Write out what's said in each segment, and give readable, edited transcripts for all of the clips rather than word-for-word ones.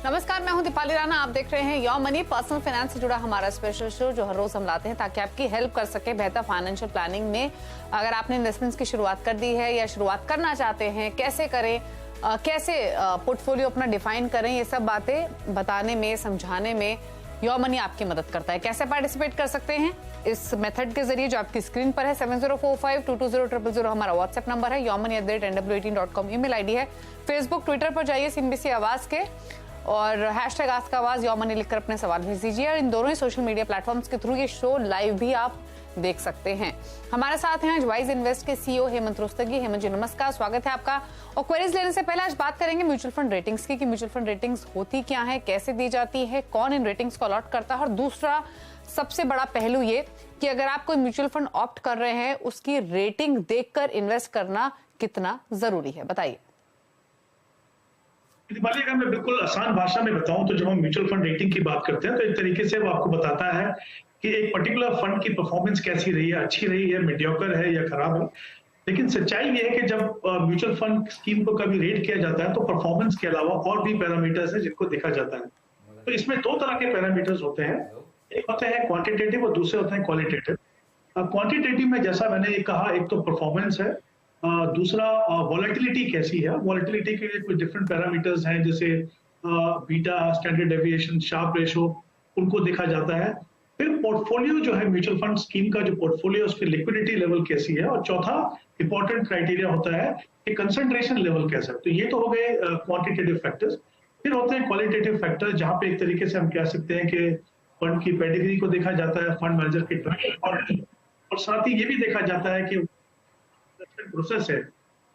नमस्कार, मैं हूं दीपाली राणा। आप देख रहे हैं योर मनी, पर्सनल फाइनेंस से जुड़ा हमारा स्पेशल शो जो हर रोज हम लाते हैं ताकि आपकी हेल्प कर सके बेहतर फाइनेंशियल प्लानिंग में। अगर आपने इन्वेस्टमेंट्स की शुरुआत कर दी है या शुरुआत करना चाहते हैं, कैसे करें, कैसे पोर्टफोलियो अपना डिफाइन करें, ये सब बातें बताने में, समझाने में योर मनी आपकी मदद करता है। कैसे पार्टिसिपेट कर सकते हैं इस मेथड के जरिए जो आपकी स्क्रीन पर है। 7045220000 हमारा व्हाट्सएप नंबर है। yourmoney@nw18.com ईमेल आईडी है। फेसबुक, ट्विटर पर जाइए CNBC आवाज के और हैशटैग आस्क आवाज योर मनी लिखकर अपने सवाल भेज दीजिए। और इन दोनों ही सोशल मीडिया प्लेटफॉर्म्स के थ्रू ये शो लाइव भी आप देख सकते हैं। हमारे साथ हैं आज वाइज इन्वेस्ट के CEO हेमंत रुस्तगी। हेमंत जी नमस्कार, स्वागत है आपका। और क्वेरीज लेने से पहले आज बात करेंगे म्यूचुअल फंड रेटिंग्स की कि म्यूचुअल फंड रेटिंग्स होती क्या है, कैसे दी जाती है, कौन इन रेटिंग्स को अलॉट करता है, और दूसरा सबसे बड़ा पहलू ये कि अगर आप कोई म्यूचुअल फंड ऑप्ट कर रहे हैं उसकी रेटिंग देखकर इन्वेस्ट करना कितना जरूरी है, बताइए। दीपाली, अगर मैं बिल्कुल आसान भाषा में बताऊं तो जब हम म्यूचुअल फंड रेटिंग की बात करते हैं तो एक तरीके से वो आपको बताता है कि एक पर्टिकुलर फंड की परफॉर्मेंस कैसी रही है, अच्छी रही है, मीडियोकर है या खराब है। लेकिन सच्चाई ये है कि जब म्यूचुअल फंड स्कीम को कभी रेट किया जाता है तो परफॉर्मेंस के अलावा और भी पैरामीटर्स है जिनको देखा जाता है। तो इसमें दो तरह के पैरामीटर्स होते हैं, एक होते हैं क्वांटिटेटिव और दूसरे होते हैं क्वालिटेटिव। क्वांटिटेटिव में जैसा मैंने कहा, एक तो परफॉर्मेंस है, दूसरा वॉलेटिलिटी कैसी है। वॉलेटिलिटी के लिए कुछ डिफरेंट पैरामीटर्स हैं जैसे beta, standard deviation, Sharpe ratio, उनको देखा जाता है। फिर पोर्टफोलियो जो है म्यूचुअल फंड स्कीम का जो पोर्टफोलियो, उसकी लिक्विडिटी लेवल कैसी है, और चौथा इंपॉर्टेंट क्राइटेरिया होता है कि कंसंट्रेशन लेवल कैसा है। तो ये तो हो गए क्वांटिटेटिव फैक्टर्स। फिर होते हैं क्वालिटेटिव फैक्टर्स, जहाँ पे एक तरीके से हम कह सकते हैं कि फंड की पेडिग्री को देखा जाता है, फंड मैनेजर के ट्रैक और साथ ही ये भी देखा जाता है कि प्रोसेस है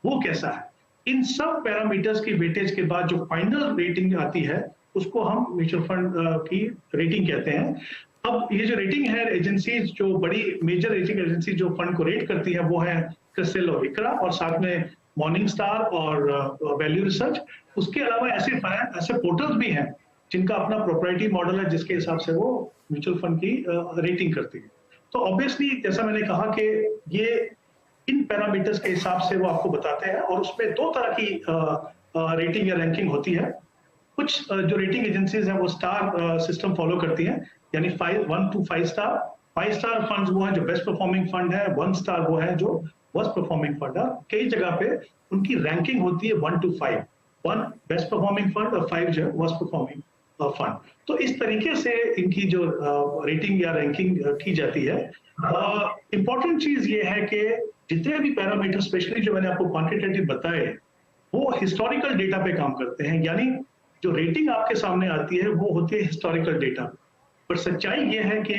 वो कैसा है। इन सब पैरामीटर्स की वेटेज के बाद जो फाइनल रेटिंग आती है उसको हम म्यूचुअल फंड की रेटिंग कहते हैं। अब ये जो रेटिंग है एजेंसीज, जो बड़ी मेजर रेटिंग एजेंसी जो फंड को रेट करती है वो है क्रिसिल और इक्रा, और साथ में मॉर्निंग स्टार और वैल्यू रिसर्च। उसके अलावा ऐसे पोर्टल्स भी हैं जिनका अपना प्रोप्राइटरी मॉडल है जिसके हिसाब से वो म्यूचुअल फंड की रेटिंग करती है। तो ऑब्वियसली जैसा मैंने कहा कि ये इन पैरामीटर्स के हिसाब से वो आपको बताते हैं, और उसमें दो तरह की रेटिंग या रैंकिंग होती है। कुछ जो रेटिंग एजेंसीज हैं वो स्टार सिस्टम फॉलो करती हैं, यानी 1 to 5 स्टार। 5 स्टार फंड्स वो हैं जो बेस्ट परफॉर्मिंग फंड है, 1 स्टार वो है जो वर्स्ट परफॉर्मिंग फंड है। कई जगह पे उनकी रैंकिंग होती है 1 to 5, 1 बेस्ट परफॉर्मिंग फंड और 5 जो है वर्स्ट परफॉर्मिंग फंड। तो इस तरीके से इनकी जो रेटिंग या रैंकिंग की जाती है। इंपॉर्टेंट चीज ये है कि जितने भी पैरामीटर, स्पेशली जो मैंने आपको क्वांटिटेटिव बताए, वो हिस्टोरिकल डेटा पे काम करते हैं। यानी जो रेटिंग आपके सामने आती है वो होती है हिस्टोरिकल डेटा। पर सच्चाई ये है कि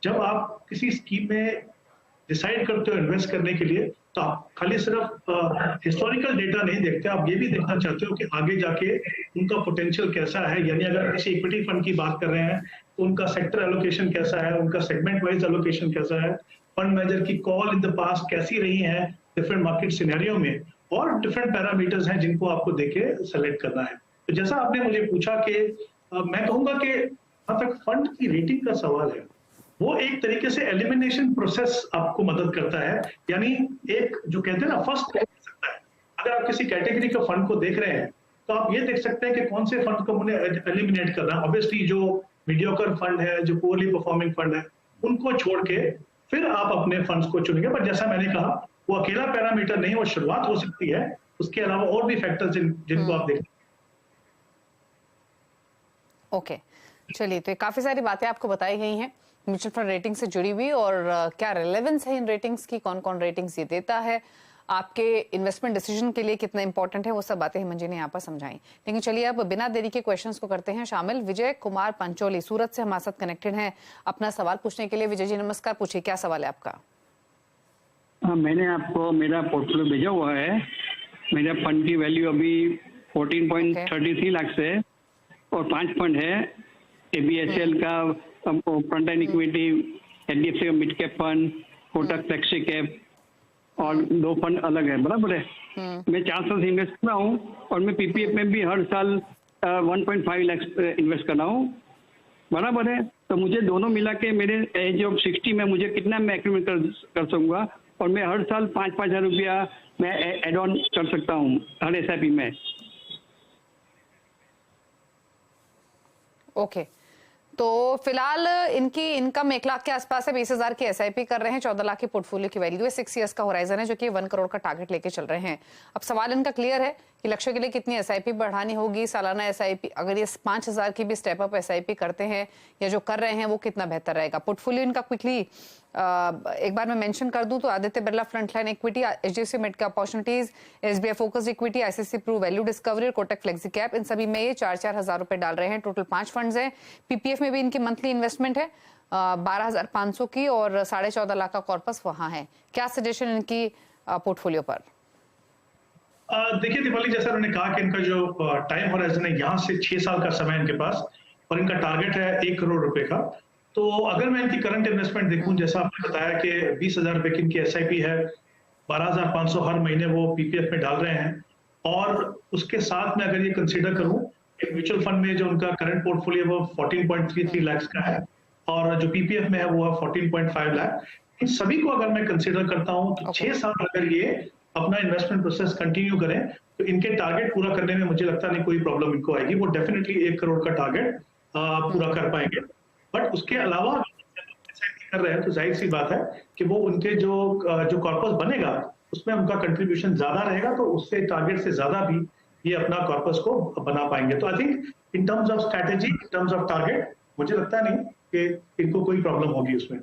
जब आप किसी स्कीम में डिसाइड करते हो इन्वेस्ट करने के लिए तो आप खाली सिर्फ हिस्टोरिकल डेटा नहीं देखते, आप ये भी देखना चाहते हो कि आगे जाके उनका पोटेंशियल कैसा है। यानी अगर किसी इक्विटी फंड की बात कर रहे हैं तो उनका सेक्टर एलोकेशन कैसा है, उनका सेगमेंट वाइज एलोकेशन कैसा है, फंड मैनेजर की कॉल इन द पास्ट कैसी रही है डिफरेंट मार्केट सिनेरियो में, और डिफरेंट पैरामीटर्स हैं जिनको आपको देके सेलेक्ट करना है। तो जैसा आपने मुझे पूछा कि मैं कहूंगा कि जहां तक फंड की रेटिंग का सवाल है, वो एक तरीके से एलिमिनेशन प्रोसेस आपको मदद करता है। यानी एक जो कहते हैं ना फर्स्ट सकता है, अगर आप किसी कैटेगरी के फंड को देख रहे हैं तो आप ये देख सकते हैं कि कौन से फंड को उन्हें एलिमिनेट करना है। ऑब्वियसली जो मीडियोकर फंड है, जो पुअरली परफॉर्मिंग फंड है, उनको छोड़ के फिर आप अपने फंड्स को चुनेंगे। पर जैसा मैंने कहा, वो अकेला पैरामीटर नहीं, वो शुरुआत हो सकती है, उसके अलावा और भी फैक्टर्स जिनको आप देखें। ओके, चलिए, तो काफी सारी बातें आपको बताई गई हैं म्यूचुअल फंड रेटिंग से जुड़ी हुई, और क्या रिलेवेंस है इन रेटिंग्स की, कौन कौन रेटिंग्स ये देता है, आपके इन्वेस्टमेंट डिसीजन के लिए कितना इंपॉर्टेंट है, वो सब बातें हेमंत जी ने यहाँ पर समझाई। लेकिन चलिए अब बिना देरी के क्वेश्चंस को करते हैं शामिल। विजय कुमार पंचोली सूरत से हमारे साथ कनेक्टेड हैं अपना सवाल पूछने के लिए। विजय जी नमस्कार, पूछिए क्या सवाल है आपका। मैंने आपको मेरा पोर्टफोलियो भेजा हुआ है। मेरा फंड की वैल्यू अभी 14.33 लाख है और 5 फंड है। ABSL का फ्रंट एंड इक्विटी, HDFC का mid cap fund, Kotak flexi cap, और 2 फंड अलग है, बराबर है। मैं 4 साल से इन्वेस्ट कर रहा हूँ और मैं PPF में भी हर साल 1.5 लाख इन्वेस्ट कर रहा हूँ, बराबर है। तो मुझे दोनों मिला के मेरे एज ऑफ 60 में मुझे कितना मैं एक्यूमुलेट कर सकूंगा, और मैं हर साल 5-5 हज़ार रुपया मैं एड ऑन कर सकता हूँ हर SIP में। ओके, तो फिलहाल इनकी इनकम 1 लाख के आसपास है, 20,000 की एसआईपी कर रहे हैं, 14 लाख की पोर्टफोलियो की वैल्यू है, 6 इयर्स का होराइजन है, जो कि 1 करोड़ का टारगेट लेके चल रहे हैं। अब सवाल इनका क्लियर है कि लक्ष्य के लिए कितनी एसआईपी बढ़ानी होगी, सालाना एसआईपी अगर ये 5,000 की भी स्टेप अप एसआईपी करते हैं या जो कर रहे हैं वो कितना बेहतर रहेगा। पोर्टफोलियो इनका क्विकली एक बार मैं मेंशन कर दूं तो Aditya Birla frontline equity, HDFC mid cap opportunities, SBI focused equity, ICC pru value discovery और कोटक फ्लेक्सी कैप, इन सभी में ये 4-4 हजार रुपए डाल रहे हैं। टोटल 5 फंड्स हैं। पीपीएफ में भी इनकी मंथली इन्वेस्टमेंट है 12,500 की और 14.5 लाख का कॉर्पस वहां है। क्या सजेशन इनकी पोर्टफोलियो पर? देखिए दीपाली, जैसा उन्होंने कहा कि इनका जो टाइम होराइजन है यहाँ से 6 साल का समय इनके पास और इनका टारगेट है 1 करोड़ रुपए का। तो अगर मैं इनकी करंट इन्वेस्टमेंट देखूं, जैसा आपने बताया कि 20,000 रुपए की इनकी एसआईपी है, 12,500 हर महीने वो पीपीएफ में डाल रहे हैं और उसके साथ में अगर ये कंसीडर करूं एक म्यूचुअल फंड में जो उनका करंट पोर्टफोलियो वो 14.33 लाख का है और जो पीपीएफ में है वो है 14.5 लाख। इन सभी को अगर मैं कंसीडर करता हूं तो 6 साल अगर ये अपना इन्वेस्टमेंट प्रोसेस कंटिन्यू करें तो इनके टारगेट पूरा करने में मुझे लगता नहीं कोई प्रॉब्लम इनको आएगी। वो डेफिनेटली 1 करोड़ का टारगेट पूरा कर पाएंगे। बट उसके अलावा कर रहे हैं तो जाहिर सी बात है कि वो उनके जो कॉर्पस बनेगा उसमें उनका कंट्रीब्यूशन ज्यादा रहेगा, तो उससे टारगेट से ज्यादा भी ये अपना कॉर्पस को बना पाएंगे। तो I think in terms of strategy, in terms of target मुझे लगता नहीं कि इनको कोई प्रॉब्लम होगी उसमें।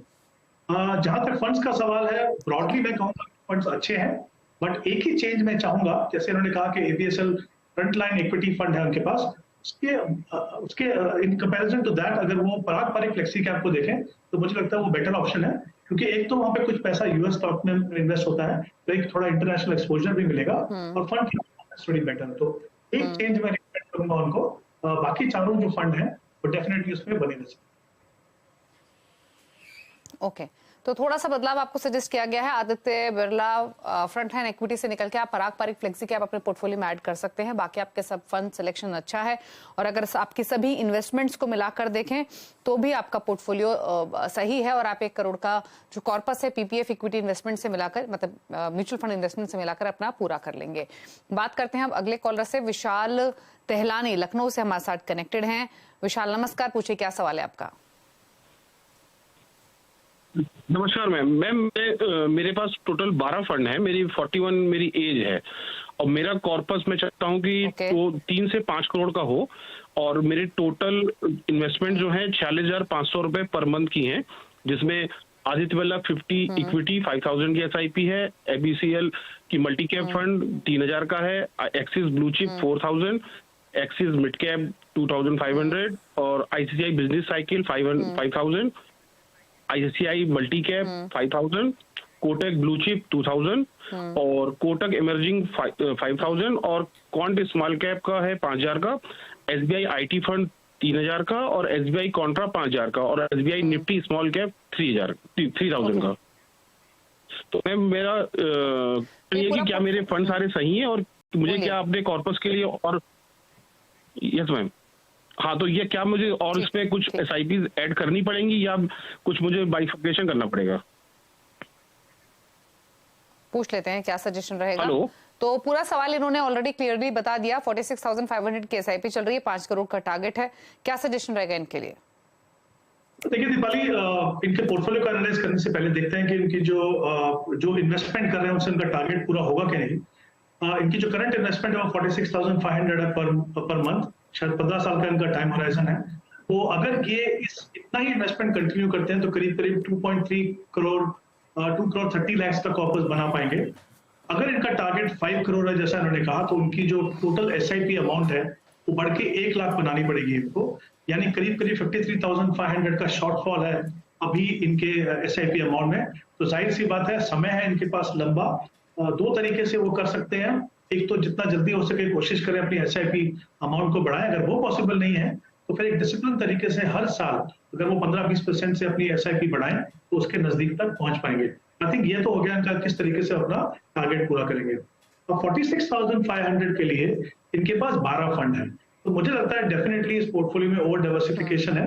जहां तक फंड्स का सवाल है, ब्रॉडली मैं कहूँगा फंड्स अच्छे हैं, बट एक ही चेंज मैं चाहूंगा, जैसे उन्होंने कहा कि एबीएसएल फ्रंटलाइन इक्विटी फंड है उनके पास, उसके इन कंपैरिजन टू दैट अगर वो पारंपरिक फ्लेक्सी कैप को देखें तो मुझे लगता है वो बेटर ऑप्शन है, क्योंकि एक तो वहां पे कुछ पैसा यूएस स्टॉक में इन्वेस्ट होता है तो एक थोड़ा इंटरनेशनल एक्सपोजर भी मिलेगा और फंड की थोड़ी बेटर। तो एक चेंज मैं रिकमेंड करूंगा उनको, बाकी चारों जो फंड है वो डेफिनेटली उसमें बने रह सकते। ओके, तो थोड़ा सा बदलाव आपको सजेस्ट किया गया है। आदित्य बिरला फ्रंटलाइन इक्विटी से निकल के आप पारंपरिक फ्लेक्सी कैप अपने पोर्टफोलियो में ऐड कर सकते हैं। बाकी आपके सब फंड सिलेक्शन अच्छा है और अगर आपकी सभी इन्वेस्टमेंट्स को मिलाकर देखें तो भी आपका पोर्टफोलियो सही है और आप 1 करोड़ का जो कॉर्पस है पीपीएफ इक्विटी इन्वेस्टमेंट से मिलाकर, मतलब म्यूचुअल फंड इन्वेस्टमेंट से मिलाकर अपना पूरा कर लेंगे। बात करते हैं अब अगले कॉलर से। विशाल टहलानी लखनऊ से हमारे साथ कनेक्टेड हैं। विशाल नमस्कार, पूछिए क्या सवाल है आपका? नमस्कार मैम, मेरे पास टोटल 12 फंड है, मेरी 41 मेरी एज है और मेरा कॉर्पस मैं चाहता हूँ कि तो 3 से 5 करोड़ का हो और मेरे टोटल इन्वेस्टमेंट जो है 46,500 रुपए पर मंथ की हैं, जिसमें आदित्य बिरला 50 इक्विटी 5,000 की एसआईपी है, एबीसीएल की मल्टी कैप फंड 3,000 का है, axis blue chip 4,000, axis mid cap 2,500 और ICCI business cycle 5,000, ICI multi cap 5,000, Kotak blue chip 2,000 और कोटक इमर्जिंग 5,000 और क्वांट स्मॉल कैप का है 5,000 का, एसबीआई आईटी फंड 3,000 का और एसबीआई कॉन्ट्रा 5,000 का और एसबीआई निफ्टी स्मॉल कैप 3,000 का। तो मैम मेरा ये कि क्या मेरे फंड सारे सही हैं और मुझे क्या अपने कॉर्पस के लिए और यस मैम, हाँ, तो ये क्या मुझे और इसमें कुछ एसआईपी ऐड करनी पड़ेंगी या कुछ मुझे बाइफर्केशन करना पड़ेगा? पूछ लेते हैं क्या सजेशन रहेगा। हेलो, तो पूरा सवाल इन्होंने ऑलरेडी क्लियरली बता दिया। 46,500 की एसआईपी चल रही है, 5 करोड़ का टारगेट है। क्या सजेशन रहेगा इनके लिए? देखिए दीपाली, इनके पोर्टफोलियो का एनालाइज करने से पहले देखते हैं कि इनकी जो इन्वेस्टमेंट कर रहे हैं उससे इनका टारगेट पूरा होगा कि नहीं। इनकी जो करंट इन्वेस्टमेंट है वो 46,500 है पर मंथ, शायद 15 साल का इनका टाइम होराइजन है। तो अगर ये इतना ही इन्वेस्टमेंट कंटिन्यू करते हैं तो करीब 2.3 करोड़ 2 करोड़ 30 लाख का कॉर्पस बना पाएंगे। अगर इनका टारगेट 5 करोड़ है जैसा इन्होंने कहा, तो उनकी जो टोटल एसआईपी अमाउंट है वो बढ़ के 1 लाख बनानी पड़ेगी इनको, यानी करीब 53,500 का शॉर्टफॉल है अभी इनके एसआईपी अमाउंट में। तो जाहिर सी बात है, समय है इनके पास लंबा। 2 तरीके से वो कर सकते हैं। एक तो जितना जल्दी हो सके कोशिश करें अपनी एसआईपी अमाउंट को बढ़ाएं। अगर वो पॉसिबल नहीं है तो फिर एक डिसिप्लिन तरीके से हर साल अगर वो 15-20% से अपनी एसआईपी बढ़ाएं तो उसके नजदीक तक पहुंच पाएंगे। आई थिंक ये तो हो गया इनका किस तरीके से अपना टारगेट पूरा करेंगे। अब 46,500 के लिए इनके पास 12 फंड है, तो मुझे लगता है डेफिनेटली इस पोर्टफोलियो में ओवर डाइवर्सिफिकेशन है।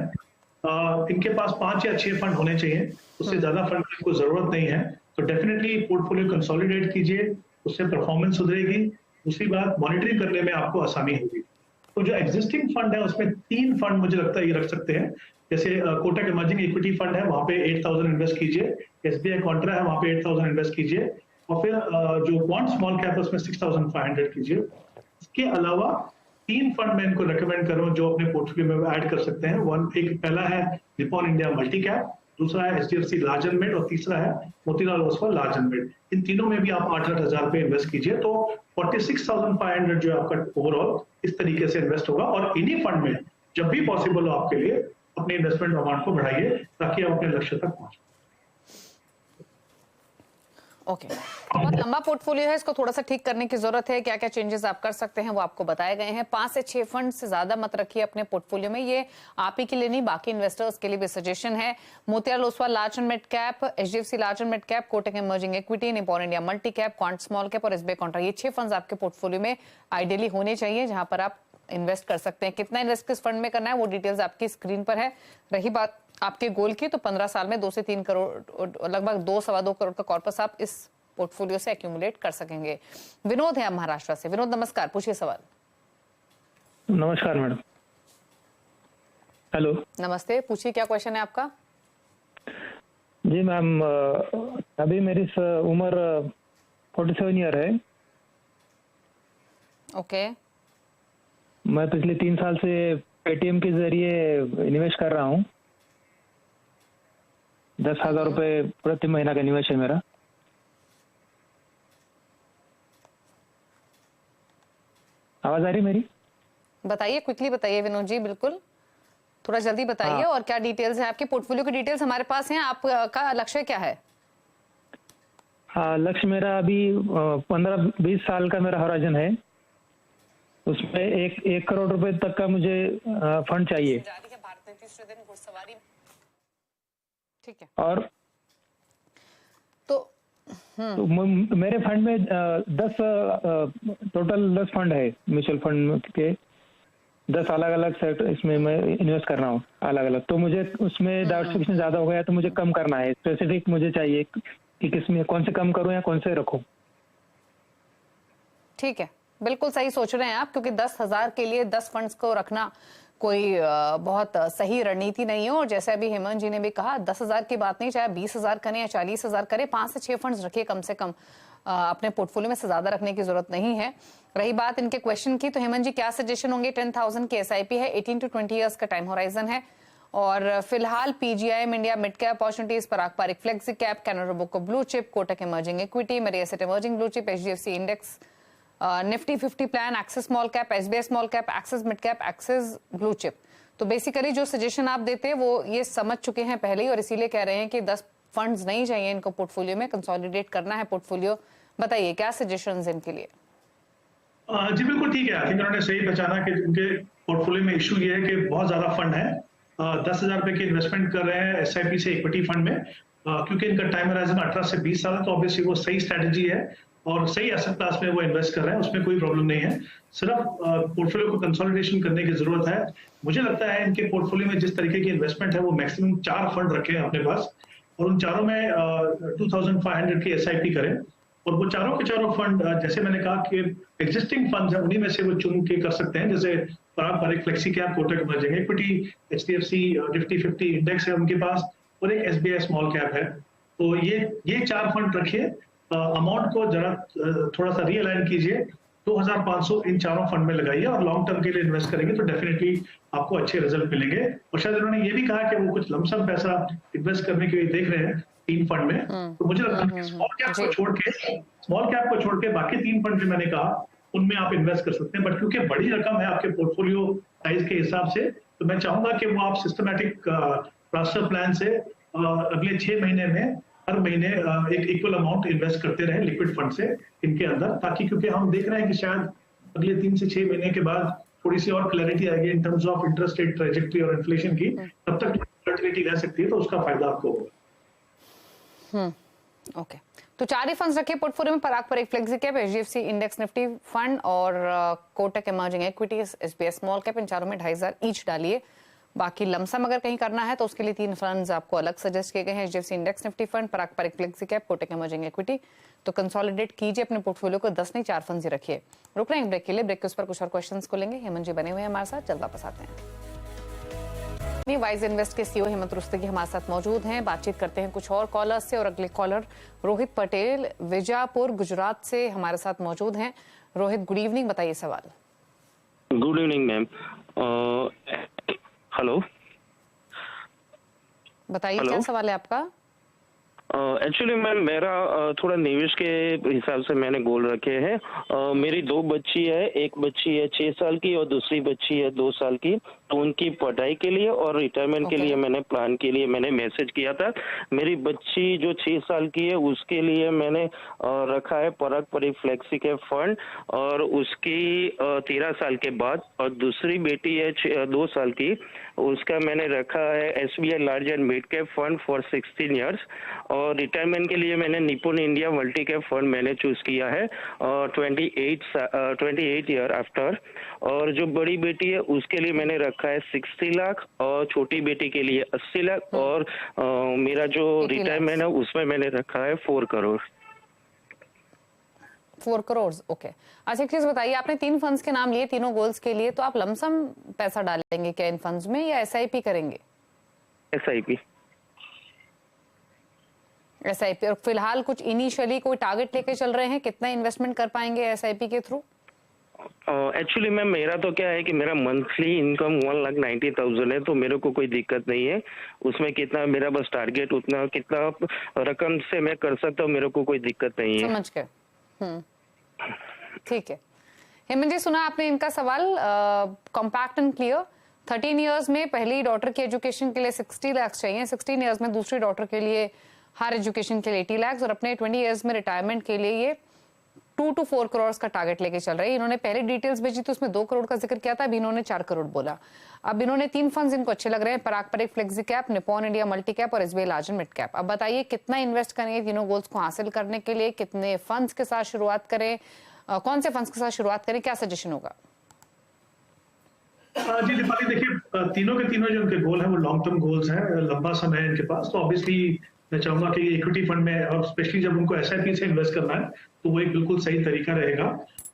इनके पास 5 या 6 फंड होने चाहिए, उससे ज्यादा फंड की कोई जरूरत नहीं है। तो डेफिनेटली पोर्टफोलियो कंसोलिडेट कीजिए, उससे परफॉर्मेंस सुधरेगी। दूसरी बात, मॉनिटरिंग करने में आपको आसानी होगी। तो जो एग्जिस्टिंग फंड है उसमें 3 फंड मुझे लगता है ये रख सकते हैं। जैसे कोटक इमर्जिंग इक्विटी फंड है, वहां पे 8000 इन्वेस्ट कीजिए। एसबीआई कॉन्ट्रा है, वहां पे 8000 इन्वेस्ट कीजिए। और फिर जो क्वांट स्मॉल कैप है उसमें 6500 कीजिए। इसके अलावा 3 फंड मैं इनको रिकमेंड करूं जो अपने पोर्टफोलियो में ऐड कर सकते हैं। एक पहला है निपॉन इंडिया मल्टी कैप, दूसरा है एचडीएफसी लार्ज एंड मिड और तीसरा है Motilal Oswal large and mid. इन तीनों में भी आप 8-8 हजार पे इन्वेस्ट कीजिए तो 46,500 जो आपका ओवरऑल इस तरीके से इन्वेस्ट होगा। और इन्हीं फंड में जब भी पॉसिबल हो आपके लिए अपने इन्वेस्टमेंट अमाउंट को बढ़ाइए ताकि आप अपने लक्ष्य तक पहुंचे। ओके, बहुत लंबा पोर्टफोलियो है, इसको थोड़ा सा ठीक करने की जरूरत है। क्या क्या चेंजेस आप कर सकते हैं वो आपको बताए गए हैं। 5 से 6 फंड से ज्यादा मत रखिए अपने पोर्टफोलियो में। ये आप ही के लिए नहीं, बाकी इन्वेस्टर्स के लिए भी सजेशन है। Motilal Oswal large and mid cap, HDFC large and mid cap, Kotak emerging equity, Nippon India multi cap, quant small cap और एसबीआई कॉन्ट्रा, ये 6 फंड आपके पोर्टफोलियो में आइडियली होने चाहिए जहां पर आप इन्वेस्ट कर सकते हैं। कितना इन्वेस्ट किस फंड में करना है वो डिटेल्स आपकी स्क्रीन पर है। रही बात आपके गोल की, तो 15 साल में 2 से 3 करोड़, लगभग 2-2.25 करोड़ का कॉर्पस आप इस पोर्टफोलियो से एक्यूमुलेट कर सकेंगे। विनोद है महाराष्ट्र से। विनोद नमस्कार, पूछिए सवाल। नमस्कार मैडम। हेलो। नमस्ते, पूछिए क्या क्वेश्चन है आपका। जी मैम, अभी मेरी उम्र 47 ईयर है। ओके। मैं पिछले 3 साल से पेटीएम के जरिए निवेश कर रहा हूँ। 10,000 रुपए प्रति महीना का निवेश है मेरा। आवाज आ रही मेरी? बताइए, क्विकली बताइए विनोद जी, बिल्कुल थोड़ा जल्दी बताइए। और क्या डिटेल्स है आपके पोर्टफोलियो की? डिटेल्स हमारे पास हैं। आपका लक्ष्य क्या है? लक्ष्य मेरा अभी 15-20 साल का मेरा हॉराइजन है। उसमें 1 करोड़ रुपए तक का मुझे फंड चाहिए। भारत ने तीसरे दिन घुड़सवारी, ठीक है। और तो मेरे फंड में 10 फंड है, म्यूचुअल फंड के 10 अलग अलग सेट इसमें मैं इन्वेस्ट कर रहा हूँ अलग अलग। तो मुझे उसमें डाइवर्सिफिकेशन ज्यादा हो गया तो मुझे कम करना है। स्पेसिफिक मुझे चाहिए कि किसमें कौन से कम करूँ या कौन से रखूँ। ठीक है, बिल्कुल सही सोच रहे हैं आप, क्योंकि 10,000 के लिए 10 फंड्स को रखना कोई बहुत सही रणनीति नहीं है। और जैसे अभी हेमंत जी ने भी कहा, 10,000 की बात नहीं, चाहे 20,000 करें या 40,000 करें, 5 से 6 फंड्स रखिए कम से कम। अपने पोर्टफोलियो में से ज्यादा रखने की जरूरत नहीं है। रही बात इनके क्वेश्चन की, तो हेमंत जी क्या सजेशन होंगे? 10,000 की एसआईपी है, 18 to 20 ईयर्स का टाइम होराइजन है। और फिलहाल PGIM India mid cap opportunities, Parag Parikh flexi cap, Canara Robeco blue chip, Kotak emerging equity, Mirae asset emerging blue chip, HDFC index, Nifty 50 plan, Axis small cap, SBI small cap, Axis mid cap, Axis blue chip. तो basically जो suggestion आप देते हैं वो ये समझ चुके हैं पहले ही, और इसीलिए कह रहे हैं कि 10 फंड्स नहीं चाहिए इनको पोर्टफोलियो में, कंसोलिडेट करना है पोर्टफोलियो। बताइए क्या सजेशंस इनके लिए? जी बिल्कुल ठीक है। आई थिंक उन्होंने सही पहचाना कि उनके पोर्टफोलियो में इशू ये है कि बहुत ज्यादा फंड है। 10,000 रुपए की इन्वेस्टमेंट कर रहे हैं एसआईपी से इक्विटी फंड में, क्योंकि इनका टाइम होराइजन 18 से 20 साल है, तो ऑब्वियसली वो सही स्ट्रेटेजी है और सही एसेट क्लास में वो इन्वेस्ट कर रहे हैं, उसमें कोई प्रॉब्लम नहीं है। सिर्फ पोर्टफोलियो को कंसोलिडेशन करने की जरूरत है। मुझे लगता है इनके पोर्टफोलियो में जिस तरीके की इन्वेस्टमेंट है वो मैक्सिमम 4 फंड रखे हैं अपने पास, और उन चारों में 2,500 की एसआईपी करें। और वो चारों के चारों फंड, जैसे मैंने कहा कि एग्जिस्टिंग फंड्स हैं, उन्हीं में से वो चुन के कर सकते हैं। जैसे Parag Parikh flexi cap, Kotak emerging equity, HDFC Nifty 50 index है उनके पास, और एक एसबीआई स्मॉल कैप है। तो ये 4 फंड रखिए। अमाउंट को जरा थोड़ा सा रीअलाइन कीजिए, 2,500 इन चारों फंड में लगाइए और लॉन्ग टर्म के लिए इन्वेस्ट करेंगे तो डेफिनेटली आपको अच्छे रिजल्ट मिलेंगे। और शायद उन्होंने ये भी कहा कि वो कुछ लमसम पैसा इन्वेस्ट करने के लिए देख रहे हैं 3 फंड में। तो मुझे लगता है स्मॉल कैप को छोड़ के बाकी 3 फंड जो मैंने कहा उनमें आप इन्वेस्ट कर सकते हैं। बट क्योंकि बड़ी रकम है आपके पोर्टफोलियो साइज के हिसाब से, तो मैं चाहूंगा कि वो आप सिस्टमैटिक ट्रांसफर प्लान से अगले 6 महीने में हर महीने एक इक्वल अमाउंट इन्वेस्ट करते रहे लिक्विड फंड से इनके अंदर, ताकि क्योंकि हम देख रहे हैं कि शायद अगले 3 से 6 महीने के बाद थोड़ी सी और क्लैरिटी आएगी in terms of interest rate trajectory और इन्फ्लेशन की, तब तक वोलेटिलिटी रह सकती है, तो उसका फायदा आपको होगा। ओके, तो 4 ही फंड्स रखिए पोर्टफोलियो में, Parag Parikh flexi cap, HDFC index Nifty fund और Kotak emerging equities, SBI small cap. इन चारों में 2,500 ईच डालिए। बाकी लमसम अगर कहीं करना है तो उसके लिए 3 फंड्स आपको अलग सजेस्ट किए गए हैं। एचडीएफसी इंडेक्स निफ्टी फंड, पारंपरिक flexi cap, Kotak emerging equity. तो कंसोलिडेट कीजिए अपने पोर्टफोलियो को, 10 नहीं 4 फंड्स ही रखिए। रुक रहे हैं ब्रेक के लिए, ब्रेक के उस पर कुछ और क्वेश्चंस को लेंगे। हेमंत जी बने हुए हैं हमारे साथ, जल्द वापस आते हैं। वाइज इन्वेस्ट के सीईओ हेमंत रुस्तगी हमारे साथ मौजूद हैं। बातचीत करते हैं कुछ और कॉलर्स से, और अगले कॉलर रोहित पटेल विजापुर गुजरात से हमारे साथ मौजूद हैं। रोहित, गुड इवनिंग, बताइए सवाल। Good evening ma'am. हेलो, बताइए क्या सवाल है आपका। एक्चुअली मैम मेरा थोड़ा निवेश के हिसाब से मैंने गोल रखे हैं। मेरी 2 बच्ची है, एक बच्ची है 6 साल की और दूसरी बच्ची है 2 साल की। तो उनकी पढ़ाई के लिए और रिटायरमेंट के लिए मैंने प्लान के लिए मैंने मैसेज किया था। मेरी बच्ची जो 6 साल की है उसके लिए मैंने रखा है पारंपरिक फ्लेक्सी कैप फंड, और उसकी 13 साल के बाद, और दूसरी बेटी है 2 साल की, उसका मैंने रखा है SBI large and mid cap fund for 16 years. और रिटायरमेंट के लिए मैंने निपुण इंडिया मल्टी कैप फंड मैंने चूज किया है 28 ईयर आफ्टर। और जो बड़ी बेटी है उसके लिए मैंने रखा है 60 लाख, और छोटी बेटी के लिए 80 लाख, और मेरा जो रिटायरमेंट है उसमें मैंने रखा है 4 करोड़। 4 करोड़, ओके। अच्छा, एक चीज बताइए, आपने 3 फंड्स के नाम लिए तीनों गोल्स के लिए, तो आप लमसम पैसा डालेंगे क्या इन फंड्स में, या SIP करेंगे? SIP। SIP। और फिलहाल कुछ इनिशियली कोई टारगेट लेके चल रहे हैं, कितना इन्वेस्टमेंट कर पाएंगे SIP के थ्रू? एक्चुअली मैम मेरा तो क्या है कि मेरा मंथली इनकम 1,90,000 है, तो मेरे को कोई दिक्कत नहीं है उसमें। कितना मेरा बस टारगेट उतना कितना रकम से मैं कर सकता हूँ, मेरे को कोई दिक्कत नहीं है। समझ गए। ठीक है हेमंत जी, सुना आपने इनका सवाल, कॉम्पैक्ट एंड क्लियर। 13 इयर्स में पहली डॉटर की एजुकेशन के लिए 60 लाख चाहिए, 16 इयर्स में दूसरी डॉटर के लिए हायर एजुकेशन के लिए 80 लाख, और अपने 20 इयर्स में रिटायरमेंट के लिए ये 2 to 4 करोड़ का टारगेट लेके चल रहे हैं। इन्होंने पहले डिटेल्स भेजी तो उसमें 2 करोड़ का जिक्र किया था, अभी इन्होंने 4 करोड़ बोला। अब इन्होंने 3 फंड्स इनको अच्छे लग रहे हैं, पारंपरिक flexi cap, Nippon India multi cap और SBI large and mid cap. अब बताइए कितना इन्वेस्ट करेंगे तीनों गोल्स को हासिल करने के लिए, कितने फंड्स के साथ शुरुआत करें, कौन से फंड्स के साथ शुरुआत करें, क्या सजेशन होगा? जी दीपाली, देखिए तीनों के तीनों जो उनके गोल हैं वो लॉन्ग टर्म गोल्स हैं, लंबा समय है इनके पास। तो ऑब्वियसली मैं चाहूंगा कि इक्विटी फंड में, और स्पेशली जब उनको SIP से इन्वेस्ट करना है, तो वो एक बिल्कुल सही तरीका रहेगा।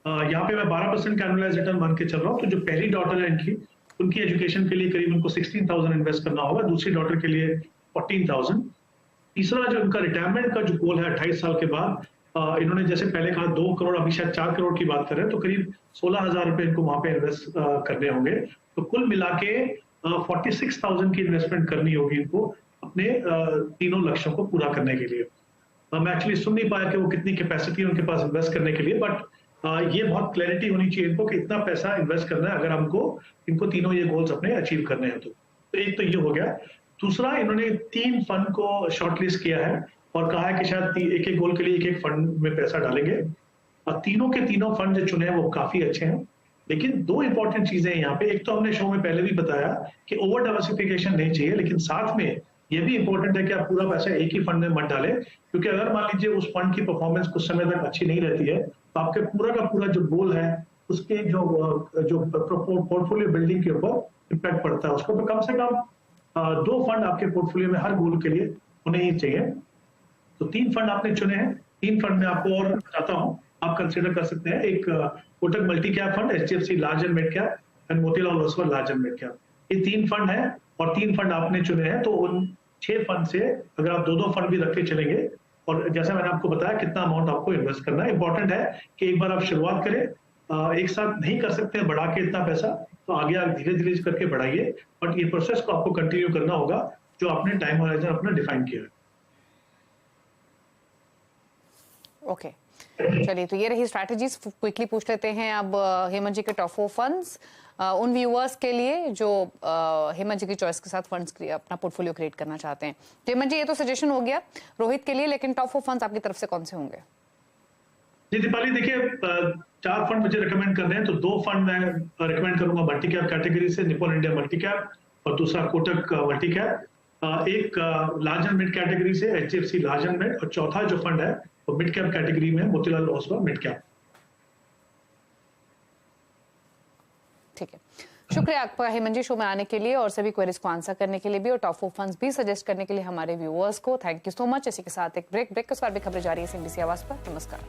यहाँ पे मैं 12% का एनुअलाइज्ड रिटर्न मान के चल रहा हूँ। तो जो पहली डॉटर है इनकी, उनकी एजुकेशन के लिए करीब उनको 16,000 इन्वेस्ट करना होगा, दूसरी डॉटर के लिए 14,000। तीसरा जो उनका रिटायरमेंट का जो गोल है 28 साल के बाद, इन्होंने जैसे पहले कहा 2 करोड़, अभी शायद 4 करोड़ की बात कर रहे हैं, तो करीब 16,000 रुपए इनको वहां पे इन्वेस्ट करने होंगे। तो कुल मिला के 46,000 की इन्वेस्टमेंट करनी होगी इनको अपने तीनों लक्ष्यों को पूरा करने के लिए। मैं एक्चुअली सुन नहीं पाया कि वो कितनी कैपेसिटी है उनके पास इन्वेस्ट करने के लिए, बट ये बहुत क्लैरिटी होनी चाहिए इनको कि इतना पैसा इन्वेस्ट करना है अगर हमको इनको तीनों ये गोल्स अपने अचीव करने हैं। तो एक तो ये हो गया। दूसरा, इन्होंने 3 फंड को शॉर्टलिस्ट किया है और कहा है कि शायद एक एक गोल के लिए एक एक फंड में पैसा डालेंगे, और तीनों के तीनों फंड जो चुने हैं वो काफी अच्छे हैं। लेकिन 2 इंपॉर्टेंट चीजें हैं यहाँ पे। एक तो हमने शो में पहले भी बताया कि ओवर डाइवर्सिफिकेशन नहीं चाहिए, लेकिन साथ में ये भी इंपॉर्टेंट है कि आप पूरा पैसा एक ही फंड में मत डालें, क्योंकि अगर मान लीजिए उस फंड की परफॉर्मेंस कुछ समय तक अच्छी नहीं रहती है, तो आपके पूरा का पूरा जो गोल है उसके जो पोर्टफोलियो बिल्डिंग के ऊपर इम्पैक्ट पड़ता है उसको। तो कम से कम 2 फंड आपके पोर्टफोलियो में हर गोल के लिए होने ही चाहिए। तो 3 फंड आपने चुने हैं। 3 फंड में आपको और बताता हूँ, आप कंसिडर कर सकते हैं। एक Kotak multi cap fund, HDFC large and mid cap and Motilal Oswal large and mid cap. ये 3 फंड है और 3 फंड आपने चुने हैं। तो उन 6 फंड से अगर आप 2-2 फंड भी रख के चलेंगे, और जैसा मैंने आपको बताया कितना अमाउंट आपको इन्वेस्ट करना है। इंपॉर्टेंट है कि एक बार आप शुरुआत करें, एक साथ नहीं कर सकते हैं बढ़ा के इतना पैसा, तो आगे आप धीरे धीरे करके बढ़ाइए, बट ये प्रोसेस को आपको कंटिन्यू करना होगा जो आपने टाइम होराइजन अपना डिफाइन किया है। ओके चलिए, तो ये रही स्ट्रैटेजीज। क्विकली पूछ लेते हैं अब हेमंत जी के टॉप 4 फंड्स उन व्यूअर्स के लिए जो हेमंत जी की चॉइस के साथ फंड्स अपना पोर्टफोलियो क्रिएट करना चाहते हैं। तो हेमंत जी, ये तो सजेशन हो गया रोहित के लिए, लेकिन टॉप 4 फंड्स आपकी तरफ से कौन से होंगे? जी दीपाली, देखिए 4 फंड मुझे रिकमेंड कर रहे हैं, तो 2 फंड मैं रिकमेंड करूंगा मल्टी कैप कैटेगरी से, निपॉन इंडिया मल्टी कैप और दूसरा कोटक मल्टी कैप। एक लार्ज एंड मिड कैटेगरी से HDFC लार्ज एंड मिड, और चौथा जो फंड है वो मिड कैप कैटेगरी में मोतीलाल ओसवाल मिड कैप। ठीक है, शुक्रिया आपका हेमंत जी शो में आने के लिए और सभी क्वेरीज को आंसर करने के लिए भी और टॉप 4 फंड्स भी सजेस्ट करने के लिए हमारे व्यूअर्स को थैंक यू सो मच। इसी के साथ एक ब्रेक के बाद भी खबरें जारी है CNBC आवाज पर। नमस्कार।